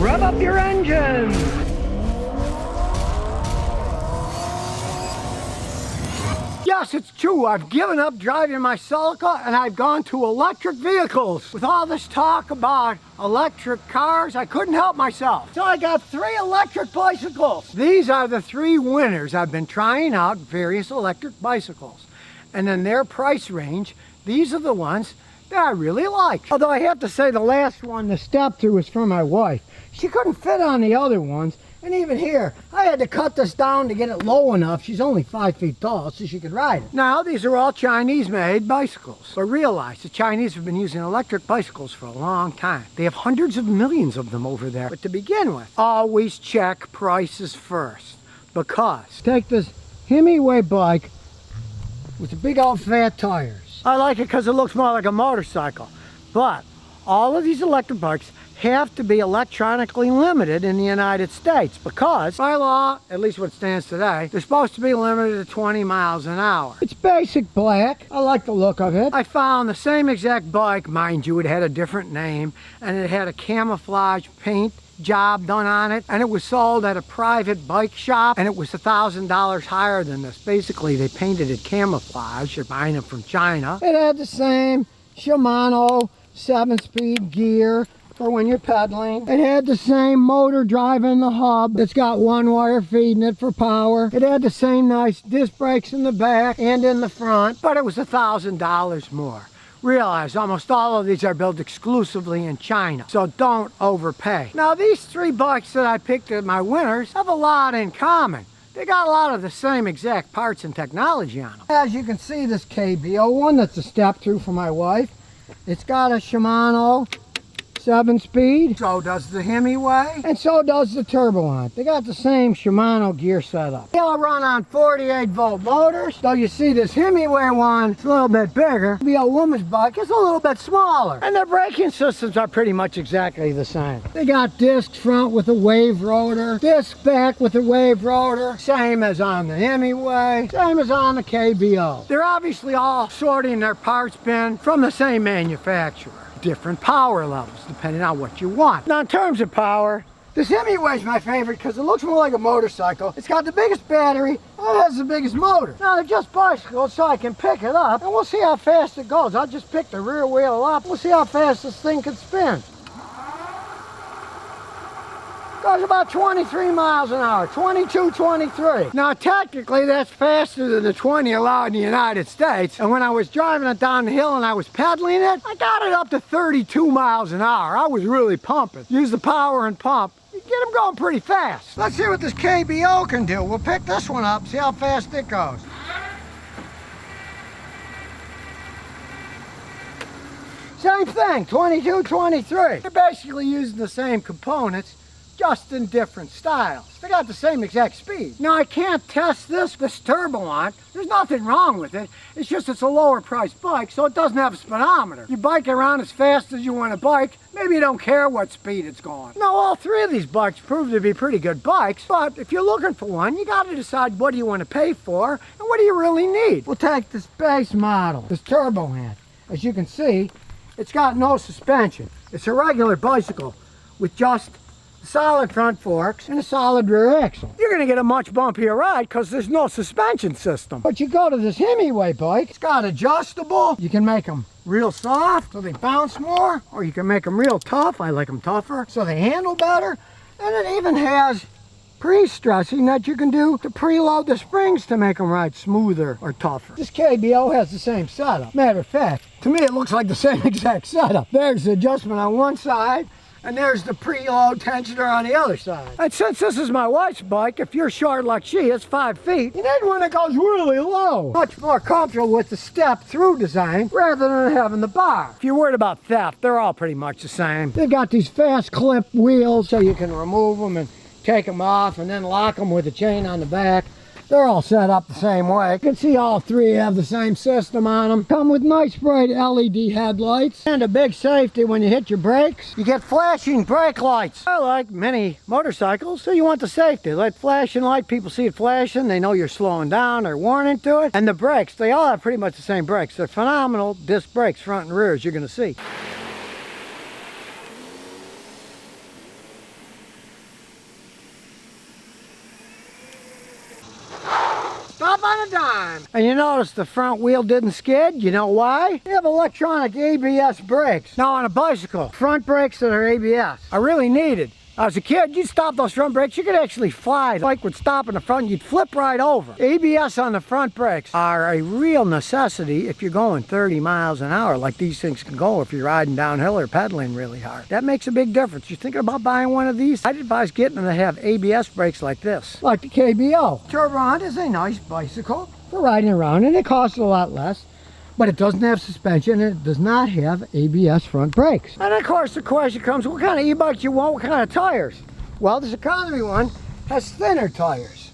Rev up your engines! Yes, it's true. I've given up driving my Celica and I've gone to electric vehicles. With all this talk about electric cars, I couldn't help myself. So I got 3 electric bicycles. These are the 3 winners. I've been trying out various electric bicycles. And in their price range, these are the ones that I really like. Although I have to say the last one, the step-through, was for my wife. She couldn't fit on the other ones. And even here, I had to cut this down to get it low enough. She's only 5 feet tall, so she could ride it. Now, these are all Chinese-made bicycles. But realize the Chinese have been using electric bicycles for a long time. They have hundreds of millions of them over there. But to begin with, always check prices first. Because take this Hemiway bike with the big old fat tires. I like it because it looks more like a motorcycle. But all of these electric bikes have to be electronically limited in the United States because by law, at least what stands today, they're supposed to be limited to 20 miles an hour. It's basic black. I like the look of it. I found the same exact bike, mind you, it had a different name and it had a camouflage paint job done on it, and it was sold at a private bike shop, and it was $1,000 higher than this. Basically, they painted it camouflage. You're buying it from China. It had the same Shimano 7-speed gear for when you're pedaling. It had the same motor driving the hub that's got 1 wire feeding it for power. It had the same nice disc brakes in the back and in the front, but it was $1,000 more. Realize almost all of these are built exclusively in China, so don't overpay. Now these 3 bikes that I picked as my winners have a lot in common. They got a lot of the same exact parts and technology on them. As you can see, this KBO one, that's a step-through for my wife. It's got a Shimano 7-speed, so does the Hemiway, and so does the Turbo on it. They got the same Shimano gear setup. They all run on 48-volt motors, so you see this Hemiway one, it's a little bit bigger. The old woman's bike is a little bit smaller, and their braking systems are pretty much exactly the same. They got discs front with a wave rotor, disc back with a wave rotor, same as on the Hemiway, same as on the KBO. They're obviously all sorting their parts bin from the same manufacturer. Different power levels depending on what you want. Now in terms of power, this Hemiway is my favorite because it looks more like a motorcycle. It's got the biggest battery and it has the biggest motor. Now they're just bicycles, so I can pick it up and we'll see how fast it goes. I'll just pick the rear wheel up. We'll see how fast this thing can spin. Goes about 23 miles an hour, 22, 23. Now technically that's faster than the 20 allowed in the United States. And when I was driving it down the hill and I was pedaling it, I got it up to 32 miles an hour. I was really pumping. Use the power and pump. You get them going pretty fast. Let's see what this KBO can do. We'll pick this one up, see how fast it goes. Same thing, 22, 23. They're basically using the same components, just in different styles. They got the same exact speed. Now I can't test this turbo on. There's nothing wrong with it. It's just it's a lower priced bike, so it doesn't have a speedometer. You bike around as fast as you want to bike. Maybe you don't care what speed it's going. Now all 3 of these bikes prove to be pretty good bikes, but if you're looking for one, you got to decide what do you want to pay for and what do you really need. We'll take this base model, this turbo hand. As you can see, it's got no suspension. It's a regular bicycle with just solid front forks and a solid rear axle. You're going to get a much bumpier ride because there's no suspension system. But you go to this Hemiway bike, it's got adjustable. You can make them real soft so they bounce more, or you can make them real tough. I like them tougher so they handle better. And it even has pre-stressing that you can do to preload the springs to make them ride smoother or tougher. This KBO has the same setup. Matter of fact, to me it looks like the same exact setup. There's the adjustment on one side, and there's the preload tensioner on the other side. And since this is my wife's bike, if you're short like she is, 5 feet, you need one that goes really low. Much more comfortable with the step-through design rather than having the bar. If you're worried about theft, they're all pretty much the same. They've got these fast clip wheels so you can remove them and take them off and then lock them with a chain on the back. They're all set up the same way. You can see all 3 have the same system on them. Come with nice bright LED headlights and a big safety when you hit your brakes. You get flashing brake lights. I like many motorcycles, so you want the safety. Let flashing light, people see it flashing, they know you're slowing down or warning to it. And the brakes, they all have pretty much the same brakes. They're phenomenal disc brakes, front and rear, as you're going to see. a dime. And you notice the front wheel didn't skid. You know why? They have electronic ABS brakes. Now on a bicycle, front brakes that are ABS are really needed. As a kid, you'd stop those front brakes, you could actually fly. The bike would stop in the front, you'd flip right over. ABS on the front brakes are a real necessity if you're going 30 miles an hour, like these things can go if you're riding downhill or pedaling really hard. That makes a big difference. You're thinking about buying one of these? I'd advise getting them to have ABS brakes like this, like the KBO. Turbo Hunt is a nice bicycle for riding around, and it costs a lot less. But it doesn't have suspension, and it does not have ABS front brakes. And of course the question comes, what kind of e-bike you want, what kind of tires? Well, this economy one has thinner tires.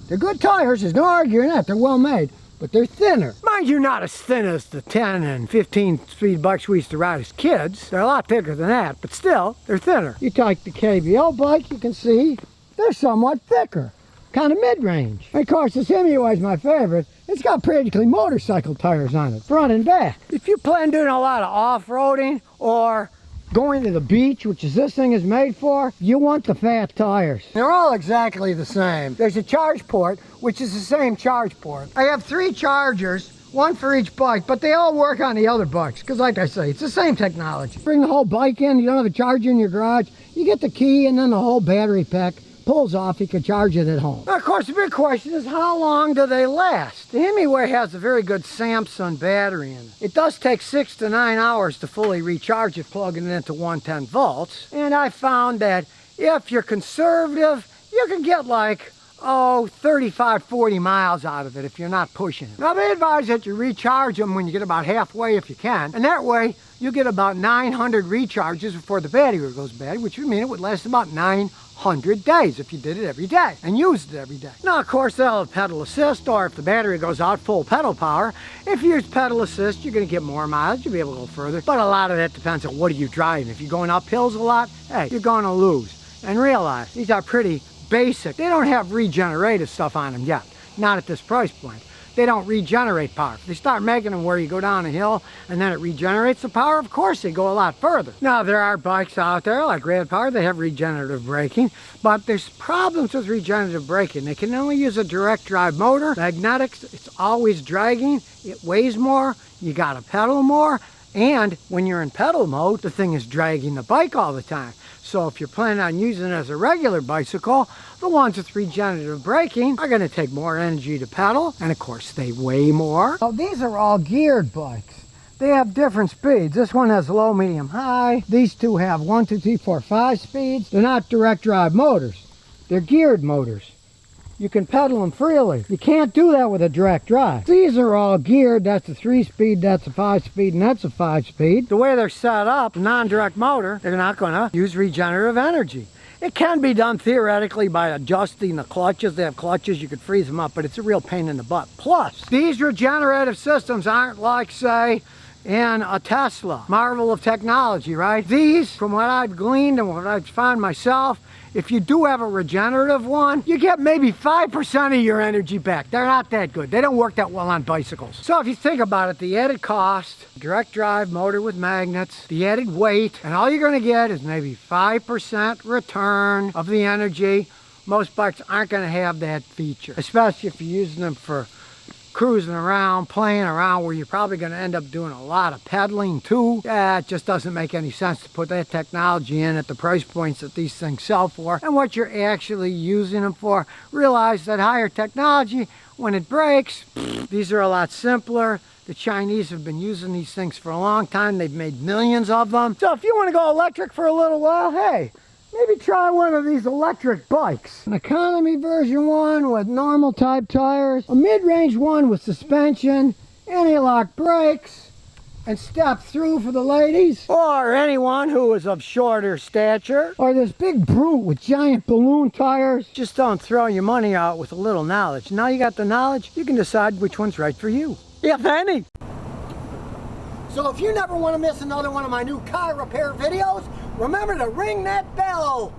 They're good tires, there's no arguing that, they're well made, but they're thinner. Mind you, not as thin as the 10 and 15 speed bikes we used to ride as kids. They're a lot thicker than that, but still, they're thinner. You take the KBO bike, you can see they're somewhat thicker, kind of mid-range. And of course, this Hemiway is my favorite. It's got practically motorcycle tires on it, front and back. If you plan doing a lot of off-roading or going to the beach, which is this thing is made for, you want the fat tires. They're all exactly the same. There's a charge port, which is the same charge port. I have 3 chargers, one for each bike, but they all work on the other bikes, because like I say, it's the same technology. Bring the whole bike in, you don't have a charger in your garage, you get the key and then the whole battery pack pulls off, you can charge it at home. Now, of course, the big question is, how long do they last? The Hemiway has a very good Samsung battery in it. It does take 6 to 9 hours to fully recharge it, plugging it into 110 volts. And I found that if you're conservative, you can get like, 35, 40 miles out of it if you're not pushing it. Now, they advise that you recharge them when you get about halfway if you can. And that way, you get about 900 recharges before the battery goes bad, which would mean it would last about 900 days if you did it every day and used it every day. Now, of course, they'll have pedal assist, or if the battery goes out, full pedal power. If you use pedal assist, you're going to get more miles, you'll be able to go further. But a lot of that depends on what are you driving. If you're going up hills a lot, hey, you're going to lose. And realize, these are pretty basic. They don't have regenerative stuff on them yet, not at this price point. They don't regenerate power. If they start making them where you go down a hill and then it regenerates the power, of course they go a lot further. Now, there are bikes out there like Rad Power, they have regenerative braking, but there's problems with regenerative braking. They can only use a direct drive motor. Magnetics, it's always dragging, it weighs more, you gotta pedal more, and when you're in pedal mode, the thing is dragging the bike all the time. So if you're planning on using it as a regular bicycle, the ones with regenerative braking are going to take more energy to pedal, and of course they weigh more. Now, these are all geared bikes. They have different speeds. This one has low, medium, high. These two have 1, 2, 3, 4, 5 speeds. They're not direct drive motors. They're geared motors. You can pedal them freely. You can't do that with a direct drive. These are all geared. That's a 3-speed, that's a 5-speed, and that's a 5-speed. The way they're set up, non-direct motor, they're not going to use regenerative energy. It can be done theoretically by adjusting the clutches. They have clutches, you could freeze them up, but it's a real pain in the butt. Plus, these regenerative systems aren't like, say, in a Tesla. Marvel of technology, right? These, from what I've gleaned and what I've found myself, if you do have a regenerative one, you get maybe 5% of your energy back. They're not that good. They don't work that well on bicycles. So if you think about it, the added cost, direct drive motor with magnets, the added weight, and all you're going to get is maybe 5% return of the energy. Most bikes aren't going to have that feature, especially if you're using them for cruising around, playing around, where you're probably going to end up doing a lot of pedaling too. Yeah, it just doesn't make any sense to put that technology in at the price points that these things sell for and what you're actually using them for. Realize that higher technology, when it breaks, these are a lot simpler. The Chinese have been using these things for a long time. They've made millions of them. So if you want to go electric for a little while, hey, maybe try one of these electric bikes. An economy version one with normal type tires, a mid-range one with suspension, anti-lock brakes, and step through for the ladies, or anyone who is of shorter stature, or this big brute with giant balloon tires. Just don't throw your money out with a little knowledge. Now you got the knowledge, you can decide which one's right for you, if any. So if you never want to miss another one of my new car repair videos, remember to ring that bell.